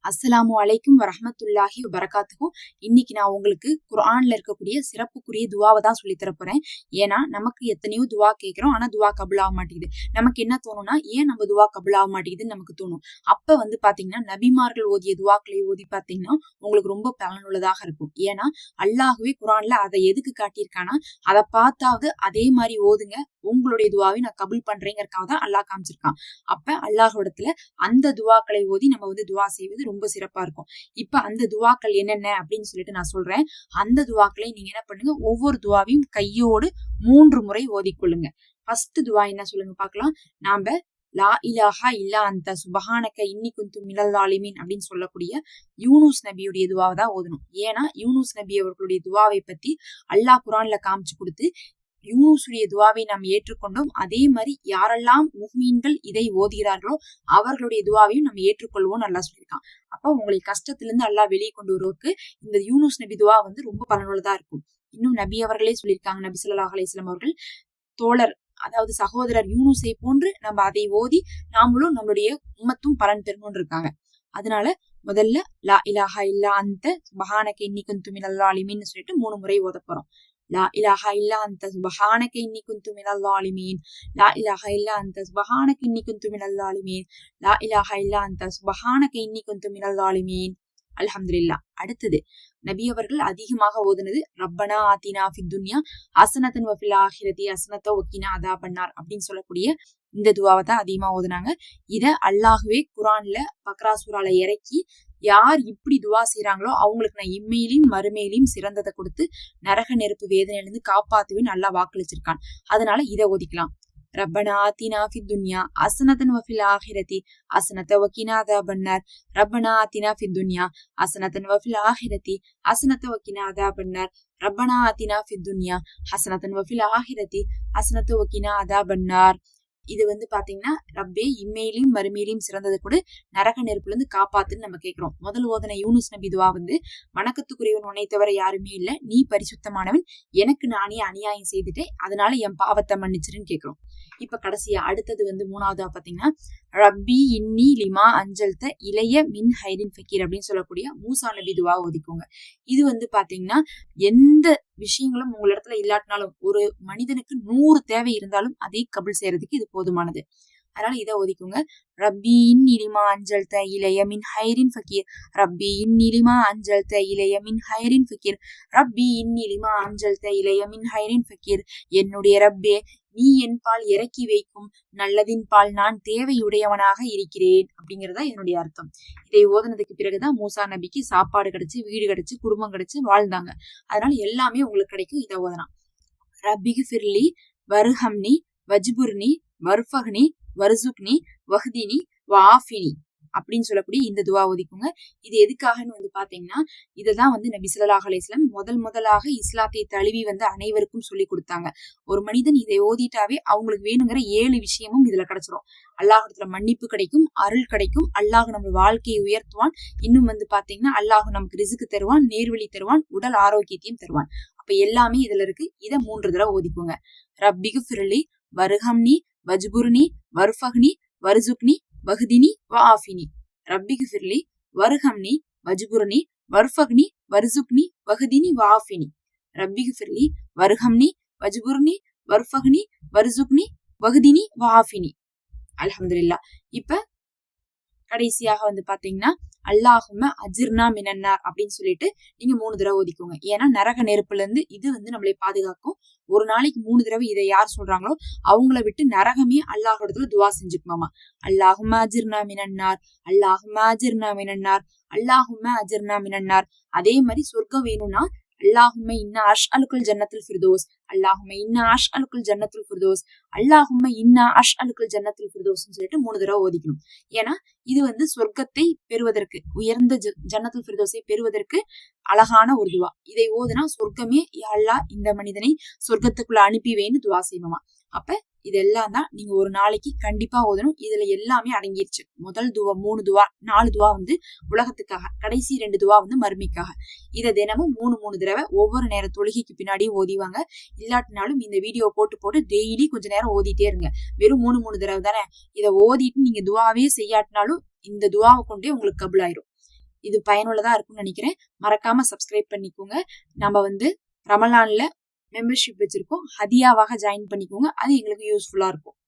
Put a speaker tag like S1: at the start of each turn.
S1: அஸ்ஸலாமு அலைக்கும் வரஹ்மத்துல்லாஹி வபரகாத்துஹு. இன்னைக்கு நான் உங்களுக்கு குர்ஆன்ல இருக்கக்கூடிய சிறப்புக்குரிய துவாவை தான் சொல்லி தரப்போறேன். ஏன்னா நமக்கு எத்தனையோ துவா கேட்கிறோம், ஆனா துவா கபுல் ஆக மாட்டேங்குது. நமக்கு என்ன தோணும்னா, ஏன் நம்ம துவா கபுல் ஆக மாட்டேங்குதுன்னு நமக்கு தோணும். அப்ப பாத்தீங்கன்னா நபிமார்கள் ஓதிய துவாக்களை ஓதி பாத்தீங்கன்னா உங்களுக்கு ரொம்ப பலனுள்ளதாக இருக்கும். ஏன்னா அல்லாஹ்வே குர்ஆன்ல அதை எதுக்கு காட்டியிருக்கானா, அதை பார்த்தாவது அதே மாதிரி ஓதுங்க, உங்களுடைய துவாவை நான் கபுல் பண்றேங்கிறதுக்காக தான் அல்லாஹ் காமிச்சிருக்கான். அப்ப அல்லாஹ்விடத்துல அந்த துவாக்களை ஓதி நம்ம துவா செய்வது ரொம்ப சிறப்பா இருக்கும். இப்ப அந்த துவாக்கள் என்னென்ன அப்படின்னு சொல்லிட்டு நான் சொல்றேன். அந்த துவாக்களை நீங்க என்ன பண்ணுங்க, ஒவ்வொரு துவாவையும் கையோடு 3 முறை ஓதிக்கொள்ளுங்க. ஃபர்ஸ்ட் துவா என்ன சொல்லுங்க பார்க்கலாம். நாம லா இலாஹா இல்லா அந்த சுபஹானக இன்னி குந்து மினல் ஸாலிமீன் அப்படின்னு சொல்லக்கூடிய யூனுஸ் நபியுடைய துவாவை தான் ஓதணும். ஏன்னா யூனுஸ் நபி அவர்களுடைய துவாவை பத்தி அல்லாஹ் குர்ஆன்ல காமிச்சு கொடுத்து, யூனுஸுடைய துவாவை நாம் ஏற்றுக்கொண்டோம், அதே மாதிரி யாரெல்லாம் முஃமின்கள் இதை ஓதுகிறார்களோ அவர்களுடைய துவாவையும் நம்ம ஏற்றுக்கொள்வோம் நல்லா சொல்லியிருக்கான். அப்ப உங்களை கஷ்டத்திலிருந்து அல்லாஹ் வெளியே கொண்டு வருவதற்கு இந்த யூனுஸ் நபி துவா ரொம்ப பலனுள்ளதா இருக்கும். இன்னும் நபி அவர்களே சொல்லியிருக்காங்க, நபி ஸல்லல்லாஹு அலைஹி வஸல்லம் அவர்கள், தோழர் அதாவது சகோதரர் யூனுஸை போன்று நம்ம அதை ஓதி நாமளும் நம்மளுடைய உம்மத்தும் பலன் பெறணும்னு இருக்காங்க. அதனால முதல்ல லா இலாஹா இல்லா அந்த சுபஹானக இன்னி குந்து மினல் ஸாலிமீன் சொல்லிட்டு 3 முறை ஓத போறோம். லா இலாஹா இல்லா அந்த சுபஹானக இன்னி குந்து மினல் ஸாலிமீன், லா இலாஹா இல்லா அந்த சுபஹானக இன்னி குந்து மினல் ஸாலிமீன், லா இலாஹா இல்லா அந்த சுபஹானக இன்னி குந்து மினல் ஸாலிமீன். அல்ஹம்துலில்லாஹ். அடுத்தது நபி அவர்கள் அதிகமாக ஓதுனது ரப்பனா ஆத்தினா ஃபித் துன்யா ஹஸனத்தன் வ ஃபில் ஆখিরাতি ஹஸனத்தன் வகினா அதாபன்னார் அப்படின்னு சொல்லக்கூடிய இந்த துவாவை தான் அதிகமா ஓதுனாங்க. இத அல்லாஹ்வே குர்ஆன்ல பக்ரா சூரால இறக்கி, யார் இப்படி துவா செய்யறாங்களோ அவங்களுக்கு நான் இம்மையிலையும் மறுமையிலையும் சிறந்ததை கொடுத்து நரக நெருப்பு வேதனையிலிருந்து காப்பாத்துவேன்னு அல்லாஹ் வாக்களிச்சிருக்கான். அதனால இதை ஓதிக்கலாம். ரப்பனா ஆத்தினா ஃபித் துன்யா ஹஸனத்தன் வ ஃபில் ஆখিরাতি ஹஸனத்தன் வகினா அதாபன்னார், ரப்பனா ஆத்தினா ஃபித் துன்யா ஹஸனத்தன் வ ஃபில் ஆখিরাতি ஹஸனத்தன் வகினா அதாபன்னார், ரப்பனா ஆத்தினா ஃபித் துன்யா ஹஸனத்தன் வ ஃபில் ஆখিরাতি ஹஸனத்தன் வகினா அதாபன்னார். இது பாத்தீங்கன்னா, ரப்பே இம்மையிலையும் மறுமையிலையும் சிறந்தது கூட நரக நெருப்புல இருந்து காப்பாத்துன்னு நம்ம கேட்கிறோம். முதல் ஓதன யூனுஸ் நபி துவா வணக்கத்துக்குரியவன் உன்னை தவிர யாருமே இல்ல, நீ பரிசுத்தமானவன், எனக்கு நானே அநியாயம் செய்துட்டேன், அதனால என் பாவத்தை மன்னிச்சிருன்னு கேட்கிறோம். இப்ப கடைசியா அடுத்தது 3வதா பாத்தீங்கன்னா, ரப்பி இன்னி லிமா அஞ்சல்த இளைய மின் ஹைரின் ஃபக்கீர் அப்படின்னு சொல்லக்கூடிய மூசா நபி துவா ஓதிக்கோங்க. இது பாத்தீங்கன்னா, எந்த விஷயங்களும் உங்க இடத்துல இல்லாட்டினாலும், ஒரு மனிதனுக்கு 100 தேவை இருந்தாலும் அதை கபுல் செய்யறதுக்கு இது போதுமானது. அதனால இதை ஓதிக்கோங்க. ரப்பி இன்னி லிமா அஞ்சல்த இளைய மின் ஹைரின் ஃபக்கீர், ரப்பி இன்னி லிமா அஞ்சல்த இளைய மின் ஹைரின் ஃபக்கீர், ரப்பி இன்னி லிமா அஞ்சல்த இளைய மின் ஹைரின் ஃபக்கீர். என்னுடைய ரப்பே, நீ என் பால் இறக்கி வைக்கும் நல்லதின் பால் நான் தேவையுடையவனாக இருக்கிறேன் அப்படிங்கறதா என்னுடைய அர்த்தம். இதை ஓதுனதுக்கு பிறகுதான் மூசா நபிக்கு சாப்பாடு கிடைச்சு, வீடு கிடைச்சு, குடும்பம் கிடைச்சு வாழ்ந்தாங்க. அதனால எல்லாமே உங்களுக்கு கிடைக்கும். இதை ஓதலாம். ரப்பிகு ஃபிர்லி வர்ஹம்னி வஜ்புர்னி வர்ஃபஹ்னி வர்சுக்னி வஹ்தினி வஆஃபினி அப்படின்னு சொல்லக்கூடிய இந்த துவா ஓதிக்குங்க. இது எதுக்காகன்னு பாத்தீங்கன்னா, இததான் நபி ஸல்லல்லாஹு அலைஹி வஸல்லம் முதலாக இஸ்லாத்தை தழுவி அனைவருக்கும் சொல்லி கொடுத்தாங்க. ஒரு மனிதன் இதை ஓதிட்டாவே அவங்களுக்கு வேணுங்கிற 7 விஷயமும் இதுல கிடைச்சிரும். அல்லாஹ்விடத்துல மன்னிப்பு கிடைக்கும், அருள் கிடைக்கும், அல்லாஹ் நம்ம வாழ்க்கையை உயர்த்துவான். இன்னும் பாத்தீங்கன்னா, அல்லாஹ் நமக்கு ரிஸ்க் தருவான், நேர்வழி தருவான், உடல் ஆரோக்கியத்தையும் தருவான். அப்ப எல்லாமே இதுல இருக்கு. இதை 3 தடவை ஓதிக்குங்க. ரப்பிகு ஃபிர்லி வர்ஹம்னி வஜ்புர்னி வர்ஃபஹ்னி வர்சுக்னி வஹ்தினி வஆஃபினி. ரப்பிகு ஃபிர்லி வர்ஹம்னி வஜ்புர்னி வர்ஃபஹ்னி வர்சுக்னி வஹ்தினி வஆஃபினி. ரப்பிகு ஃபிர்லி வர்ஹம்னி வஜ்புர்னி வர்ஃபஹ்னி வர்சுக்னி வஹ்தினி வஆஃபினி. அல்ஹம்துலில்லாஹ். இப்ப கடைசியாக பாத்தீங்கன்னா, அல்லாஹும்ம அஜிர்னா மினன்னார் அப்படின்னு சொல்லிட்டு நீங்க 3 தடவை ஓதிக்கோங்க. ஏன்னா நரக நெருப்புல இருந்து இது நம்மளை பாதுகாக்கும். ஒரு நாளைக்கு 3 தடவை இதை யார் சொல்றாங்களோ அவங்கள விட்டு நரகமே அல்லாஹ்விடத்துல துவா செஞ்சுக்குமாமா. அல்லாஹும்ம அஜிர்னா மினன்னார், அல்லாஹும்ம அஜிர்னா மினன்னார், அல்லாஹும்ம அஜிர்னா மினன்னார். அதே மாதிரி சொர்க்கம் வேணும்னா அல்லாஹும்ம இன்னா அஷ்அலுக்குல் ஜன்னத்துல் ஃபிர்தௌஸ், அல்லாஹும்ம இன்னா அஷ்அலுக்குல் ஜன்னத்துல் ஃபிர்தௌஸ், அல்லாஹும்ம இன்னா அஷ்அலுக்குல் ஜன்னத்துல் ஃபிர்தௌஸ்னு சொல்லிட்டு 3 தடவை ஓதிக்கணும். ஏன்னா இது சொர்க்கத்தை பெறுவதற்கு, உயர்ந்த ஜன்னத்துல் ஃபிர்தௌஸை பெறுவதற்கு அழகான ஒரு துவா. இதை ஓதுனா சொர்க்கமே, யா அல்லாஹ் இந்த மனிதனை சொர்க்கத்துக்குள்ள அனுப்பிவேன்னு துவா செய்யணுமா. அப்ப இதெல்லாம் தான் நீங்க ஒரு நாளைக்கு கண்டிப்பா ஓதணும். இதுல எல்லாமே அடங்கிருச்சு. முதல் துவா 3 துவா, 4 துவா உலகத்துக்காக, கடைசி 2 துவா மறுமைக்காக. இதை தினமும் 3 தடவை ஒவ்வொரு நேர தொழுகைக்கு பின்னாடியும் ஓதிவாங்க. இல்லாட்டினாலும் இந்த வீடியோ போட்டு டெய்லி கொஞ்ச நேரம் ஓதிட்டே இருங்க. வெறும் 3 தடவை தானே. இதை ஓதிட்டு நீங்க துவாவே செய்யாட்டினாலும் இந்த துவாவை கொண்டே உங்களுக்கு கபுல் ஆயிரும். இது பயனுள்ளதா இருக்கும்னு நினைக்கிறேன். மறக்காம சப்ஸ்கிரைப் பண்ணிக்கோங்க. நம்ம வந்து ரமலான்ல மெம்பர்ஷிப் வச்சிருக்கோம். ஹதியாவாக ஜாயின் பண்ணிக்கோங்க. அது எங்களுக்கு யூஸ்ஃபுல்லா இருக்கும்.